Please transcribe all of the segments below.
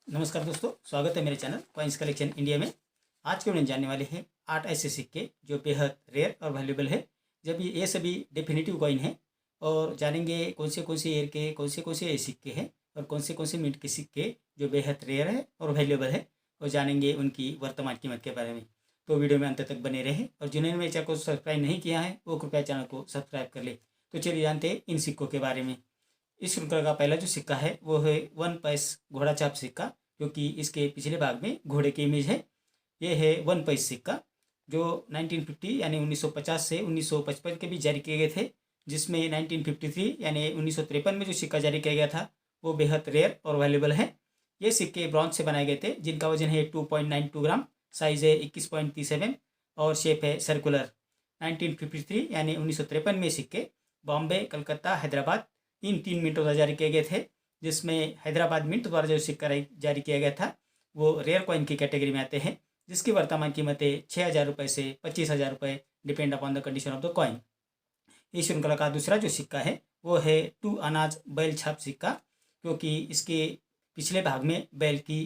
नमस्कार दोस्तों, स्वागत है मेरे चैनल कॉइन्स कलेक्शन इंडिया में। आज के वीडियो में जानने वाले हैं 8 ऐसे सिक्के जो बेहद रेयर और वैल्यूएबल है। जब ये सभी डेफिनेटिव कॉइन हैं और जानेंगे कौन से ईयर के कौन से सिक्के हैं और कौन से मिनट के सिक्के जो बेहद रेयर है और वैल्यूएबल है, और जानेंगे उनकी वर्तमान कीमत के बारे में। तो वीडियो में अंत तक बने रहे, और जिन्होंने मेरे चैनल को सब्सक्राइब नहीं किया है वो कृपया चैनल को सब्सक्राइब कर ले। तो चलिए जानते हैं इन सिक्कों के बारे में। इस श्रृंखला का पहला जो सिक्का है वो है 1 पैस घोड़ा छाप सिक्का, क्योंकि इसके पिछले भाग में घोड़े की इमेज है। ये है 1 पैस सिक्का जो 1950 यानी 1950 से 1955 के बीच जारी किए गए थे, जिसमें 1953 यानी 1953 में जो सिक्का जारी किया गया था वो बेहद रेयर और वैल्यूएबल है। ये सिक्के ब्रॉन्ज से बनाए गए थे, जिनका वजन है 2.92 ग्राम, साइज है 21.30 mm और शेप है सर्कुलर। 1953 यानी 1953 में सिक्के बॉम्बे, कलकत्ता, हैदराबाद इन 3 मिनटों द्वारा जारी किए गए थे, जिसमें हैदराबाद मिंट द्वारा जो सिक्का जारी किया गया था वो रेयर कॉइन की कैटेगरी में आते हैं, जिसकी वर्तमान कीमतें 6,000 रुपये से 25,000 रुपये depend upon the condition of the coin. इस श्रृंखला का दूसरा जो सिक्का है वो है 2 अनाज बैल छाप सिक्का, क्योंकि इसके पिछले भाग में बैल की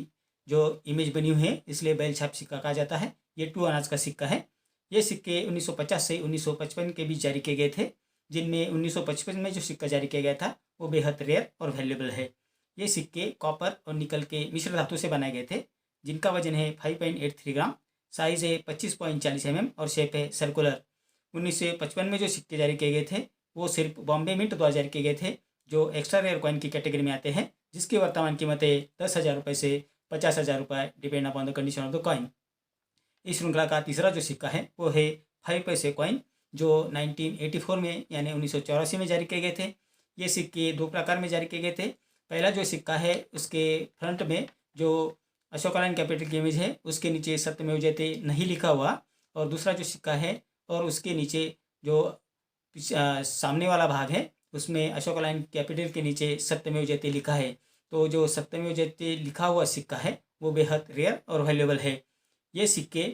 जो इमेज बनी हुई है इसलिए बैल छाप सिक्का कहा जाता है। ये 2 अनाज का सिक्का है। ये सिक्के 1950 से 1955 के बीच जारी किए गए थे, जिनमें 1955 में जो सिक्का जारी किया गया था वो बेहद रेयर और वैल्यूएबल है। ये सिक्के कॉपर और निकल के मिश्र धातु से बनाए गए थे, जिनका वजन है 5.83 ग्राम, साइज है 25.40 mm और शेप है सर्कुलर। 1955 में जो सिक्के जारी किए गए थे वो सिर्फ बॉम्बे मिंट द्वारा जारी किए गए थे, जो एक्स्ट्रा रेयर कॉइन की कैटेगरी में आते हैं, जिसकी वर्तमान कीमतें 10,000 रुपये से 50,000 रुपये depend upon the condition of the coin. इस श्रृंखला का तीसरा जो सिक्का है वो है 5 पैसे कॉइन, जो 1984 में यानी 1984 में जारी किए गए थे। ये सिक्के 2 प्रकार में जारी किए गए थे। पहला जो सिक्का है उसके फ्रंट में जो अशोकालाइन कैपिटल की इमेज है उसके नीचे सत्यमेव जयते नहीं लिखा हुआ, और दूसरा जो सिक्का है और उसके नीचे जो सामने वाला भाग है उसमें अशोकालाइन कैपिटल के नीचे सत्यमेव जयते लिखा है। तो जो सत्यमेव जयते लिखा हुआ सिक्का है वो बेहद रेयर और वैल्यूएबल है। ये सिक्के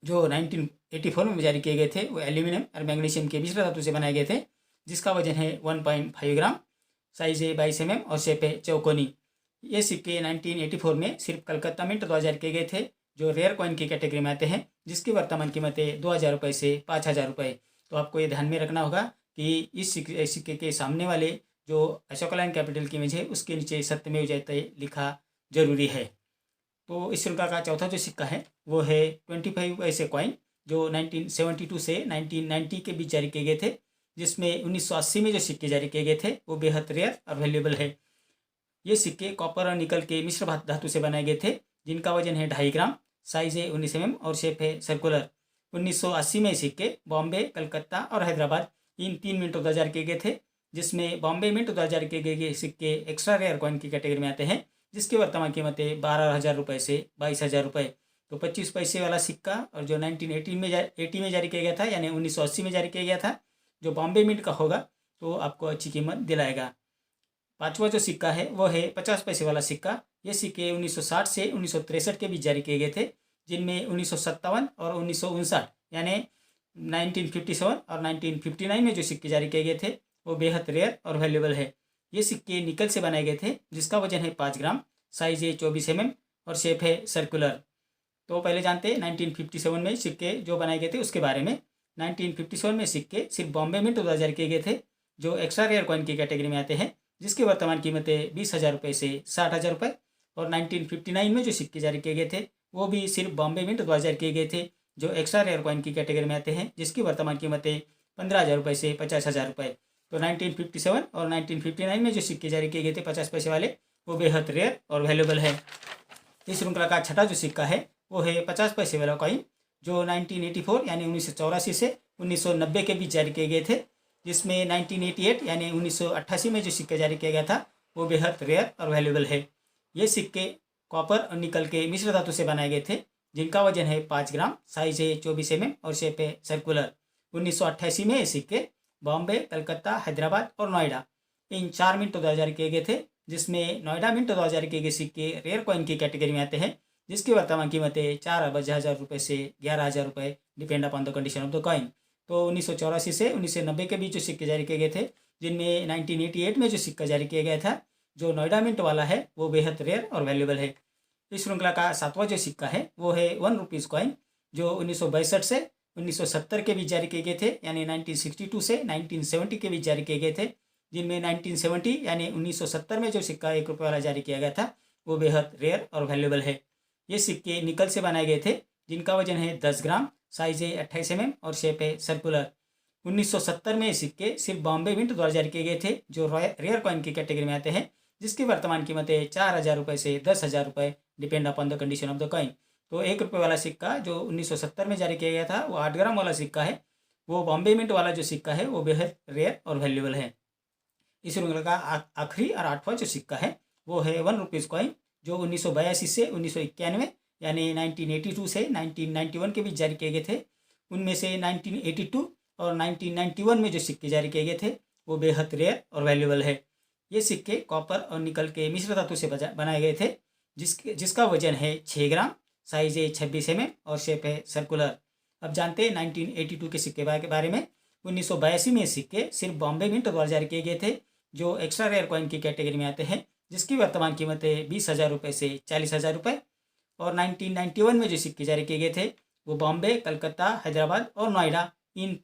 जो 1984 में जारी किए गए थे वो एल्यूमिनियम और मैग्नीशियम के मिश्र धातु से बनाए गए थे, जिसका वजन है 1.5 ग्राम, साइज है 22 mm और शेप है चौकोनी। ये सिक्के 1984 में सिर्फ कलकत्ता मिंट द्वारा जारी किए गए थे, जो रेयर कॉइन की कैटेगरी में आते हैं, जिसकी वर्तमान कीमतें 2,000 रुपये से 5,000 रुपये। तो आपको ये ध्यान में रखना होगा कि इस सिक्के के सामने वाले जो अशोकालाइन कैपिटल की इमेज है उसके नीचे सत्यमेव जयते लिखा जरूरी है। तो इस श्रृंखला का चौथा जो सिक्का है वो है 25 पैसे कॉइन, जो 1972 से 1990 के बीच जारी किए गए थे, जिसमें 1980 में जो सिक्के जारी किए गए थे वो बेहद रेयर और वैल्यूएबल है। ये सिक्के कॉपर और निकल के मिश्र धातु से बनाए गए थे, जिनका वजन है 2.5 ग्राम, साइज है 19 mm और शेप है सर्कुलर। 1980 में सिक्के बॉम्बे, कलकत्ता और हैदराबाद इन 3 मिनटों द्वारा जारी किए गए थे, जिसमें बॉम्बे मिंट द्वारा जारी किए गए सिक्के एक्स्ट्रा रेयर कॉइन की कैटेगरी में आते हैं, जिसकी वर्तमान कीमतें 12,000 रुपये से 22,000 रुपये। तो 25 पैसे वाला सिक्का और जो 1980 में जारी किया गया था यानी 1980 में जारी किया गया था, जो बॉम्बे मिंट का होगा तो आपको अच्छी कीमत दिलाएगा। पांचवा जो सिक्का है वो है 50 पैसे वाला सिक्का। ये सिक्के 1960 से 1963 के बीच जारी किए गए थे, जिनमें 1957 और 1959 यानी 1957 और 1959 में जो सिक्के जारी किए गए थे वो बेहद रेयर और वैल्यूएबल है। ये सिक्के निकल से बनाए गए थे, जिसका वजन है 5 ग्राम, साइज है 24 mm और शेप है सर्कुलर। तो पहले जानते हैं 1957 में सिक्के जो बनाए गए थे उसके बारे में। 1957 में सिक्के सिर्फ बॉम्बे मिंट द्वारा जारी किए गए थे, जो एक्स्ट्रा रेयर कॉइन की कैटेगरी में आते हैं, जिसकी वर्तमान कीमतें 20,000 रुपये से 60,000 रुपये। और 1959 में जो सिक्के जारी किए गए थे वो भी सिर्फ बॉम्बे मिंट द्वारा जारी किए गए थे, जो एक्स्ट्रा रेयर कॉइन की कैटेगरी में आते हैं, जिसकी वर्तमान कीमतें 15,000 रुपये से 50,000 रुपये। तो 1957 और 1959 में जो सिक्के जारी किए गए थे 50 पैसे वाले वो बेहद रेयर और वैल्यूएबल है। इस श्रृंखला का छठा जो सिक्का है वो है 50 पैसे वाला कॉइन, जो 1984 यानी 1984 से 1990 के बीच जारी किए गए थे, जिसमें 1988 यानी 1988 में जो सिक्का जारी किया गया था वो बेहद रेयर और वैल्यूएबल है। ये सिक्के कॉपर और निकल के मिश्र धातु से बनाए गए थे, जिनका वजन है 5 ग्राम, साइज है 24 mm और शेप है सर्कुलर। 1988 में ये सिक्के बॉम्बे, कलकत्ता, हैदराबाद और नोएडा इन 4 मिंटों द्वारा जारी किए गए थे, जिसमें नोएडा मिंटों द्वारा जारी किए गए सिक्के रेयर कॉइन की कैटेगरी में आते हैं, जिसकी वर्तमान कीमतें 4,000 रुपये से 11,000 रुपये depend upon the condition of the coin. तो 1984 से 1990 के बीच जो सिक्के जारी किए गए थे, जिनमें 1988 में जो सिक्का जारी किया गया था जो नोएडा मिंट वाला है वो बेहद रेयर और वैल्यूएबल है। इस श्रृंखला का 7वां जो सिक्का है वो है 1 रुपीज़ कॉइन, जो 1962 से 1970 के बीच जारी किए गए थे, यानी 1962 से 1970 के बीच जारी किए गए थे, जिनमें 1970 यानी 1970 में जो सिक्का 1 रुपये वाला जारी किया गया था वो बेहद रेयर और वैल्यूएबल है। ये सिक्के निकल से बनाए गए थे, जिनका वजन है 10 ग्राम, साइज है 28 mm और शेप है सर्कुलर। 1970 में ये सिक्के सिर्फ बॉम्बे मिंट द्वारा जारी किए गए थे, जो रेयर कॉइन की कैटेगरी में आते हैं, जिसकी वर्तमान कीमत है 4,000 रुपये से 10,000 रुपये, depend upon the condition of the coin. तो 1 रुपये वाला सिक्का जो 1970 में जारी किया गया था वो 8 ग्राम वाला सिक्का है। वो बॉम्बे मिंट वाला जो सिक्का है वो बेहद रेयर और वैल्यूएबल है। इस श्रृंखला का आखिरी और 8वां जो सिक्का है वो है 1 रुपीज़ कॉइन, जो 1982 से 1991 यानी 1982 से 1991 के बीच जारी किए गए थे। उनमें से 1982 और 1991 में जो सिक्के जारी किए गए थे वो बेहद रेयर और वैल्यूएबल है। ये सिक्के कॉपर और निकल के मिश्र धातु से बनाए गए थे, जिसका वजन है 6 ग्राम, साइज है 26 mm और शेप है सर्कुलर। अब जानते हैं 1982 के सिक्के के बारे में। 1982 में सिक्के सिर्फ बॉम्बे मिंट द्वारा जारी किए गए थे, जो एक्स्ट्रा रेयर कॉइन की कैटेगरी में आते हैं, जिसकी वर्तमान कीमत है 20,000 रुपये से 40,000 रुपये। और 1991 में जो सिक्के जारी किए गए थे वो बॉम्बे, कलकत्ता, हैदराबाद और नोएडा इन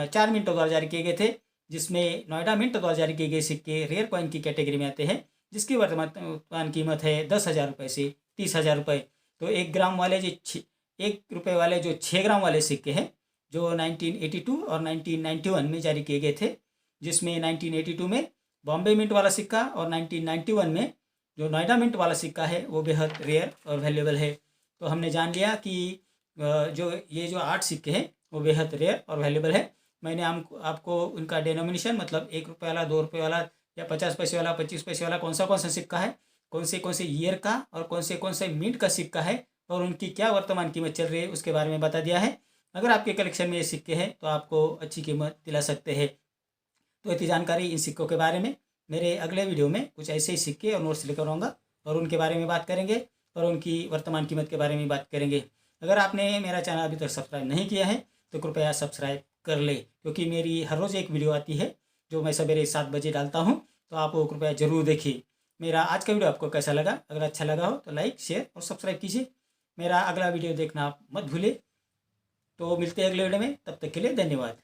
4 मिंटों द्वारा जारी किए गए थे, जिसमें नोएडा मिंट द्वारा जारी किए गए सिक्के रेयर कॉइन की कैटेगरी में आते हैं, जिसकी वर्तमान कीमत है 10,000 रुपये से 30,000 रुपये। तो 1 ग्राम वाले जो 1 रुपये वाले जो 6 ग्राम वाले सिक्के हैं जो 1982 और 1991 में जारी किए गए थे, जिसमें 1982 में बॉम्बे मिंट वाला सिक्का और 1991 में जो नोएडा मिंट वाला सिक्का है वो बेहद रेयर और वैल्यूएबल है। तो हमने जान लिया कि जो 8 सिक्के हैं वो बेहद रेयर और वैल्यूएबल है। मैंने आपको उनका डेनोमिनेशन, मतलब 1 रुपये वाला, 2 रुपये वाला या 50 पैसे वाला, 25 पैसे वाला कौन सा सिक्का है, कौन से ईयर का और कौन से मिंट का सिक्का है और उनकी क्या वर्तमान कीमत चल रही है उसके बारे में बता दिया है। अगर आपके कलेक्शन में ये सिक्के हैं तो आपको अच्छी कीमत दिला सकते हैं। तो इतनी जानकारी इन सिक्कों के बारे में मेरे अगले वीडियो में कुछ ऐसे ही सिक्के और नोट्स लेकर आऊँगा और उनके बारे में बात करेंगे और उनकी वर्तमान कीमत के बारे में बात करेंगे। अगर आपने मेरा चैनल अभी तक सब्सक्राइब नहीं किया है तो कृपया सब्सक्राइब कर ले, क्योंकि मेरी हर रोज़ एक वीडियो आती है जो मैं सवेरे 7 बजे डालता हूँ, तो आप वो कृपया ज़रूर देखिए। मेरा आज का वीडियो आपको कैसा लगा? अगर अच्छा लगा हो तो लाइक, शेयर और सब्सक्राइब कीजिए। मेरा अगला वीडियो देखना आप मत भूलिए। तो मिलते हैं अगले वीडियो में, तब तक के लिए धन्यवाद।